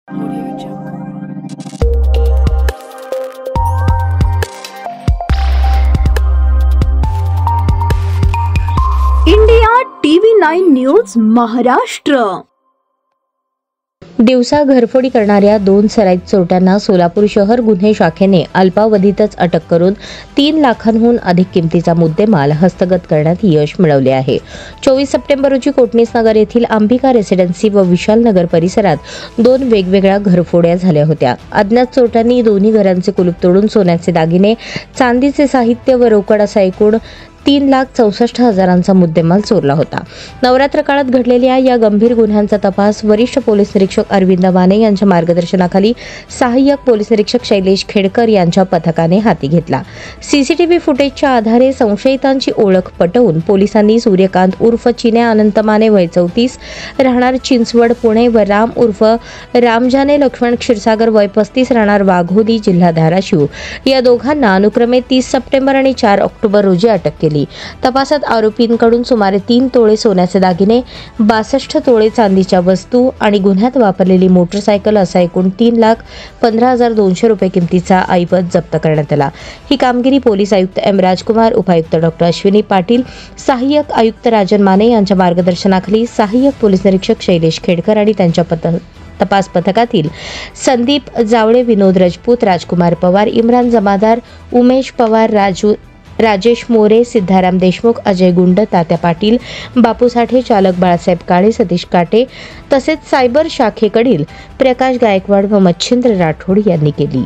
India TV9 news Maharashtra. दिवसा घरफोडी करणाऱ्या 2 सराईत चोरट्यांना सोलापूर शहर गुन्हे शाखेने अल्पावधीतच अटक करून 3 लाखांहून अधिक किमतीचा मुद्देमाल हस्तगत करण्यात यश मिळवले आहे। 24 सप्टेंबर रोजी कोटणीस नगर येथील अंबिका रेसिडेन्सी व विशाल नगर परिसरात 2 वेगवेगळ्या घरफोड्या झाल्या होत्या। अज्ञात चोरट्यांनी दोन्ही घरांचे कुलूप तोडून सोन्याचे दागिने, चांदीचे साहित्य व रोकड असा एकूण 3,64,000चा मुद्देमाल चोरला होता। नवरात्र काळात घडलेल्या या गंभीर गुन्ह्यांचा तपास वरिष्ठ पोलीस निरीक्षक अरविंद माने यांच्या मार्गदर्शनाखाली सहाय्यक पोलीस निरीक्षक शैलेश खेडकर यांच्या पथकाने हाती घेतला। सीसीटीव्ही फुटेजच्या आधारे संशयितांची ओळख पटवून पोलिसांनी सूर्यकांत उर्फ चिन्या अनंत माने वय 34 राहणार चिंचवड पुणे व राम उर्फ रामजाने लक्ष्मण क्षीरसागर वय 35 राहणार वाघोली जिल्हा धाराशिव या दोघांना अनुक्रमे 30 सप्टेंबर आणि 4 ऑक्टोबर रोजी अटक केली। तपासात आरोपींकडून सुमारे 3 तोळे सोन्याचे दागिने, 62 तोळे चांदीच्या वस्तू आणि गुन्ह्यात वापरलेली मोटरसायकल असा एकूण 3,15,200 रुपये किमतीचा ऐवज जप्त करण्यात आला। ही कामगिरी पोलीस आयुक्त एम राजकुमार, उपायुक्त डॉक्टर अश्विनी पाटील, सहाय्यक आयुक्त राजन माने यांच्या मार्गदर्शनाखाली सहाय्यक पोलीस निरीक्षक शैलेश खेडकर आणि त्यांच्या तपास पथकातील संदीप जावळे, विनोद राजपूत, राजकुमार पवार, इम्रान जमादार, उमेश पवार, राजेश मोरे, सिद्धाराम देशमुख, अजय गुंड, तात्या पाटील, बापू साठे, चालक बाळासाहेब काळे, सतीश काटे तसेच सायबर शाखेकडील प्रकाश गायकवाड व मच्छिंद्र राठोड यांनी केली।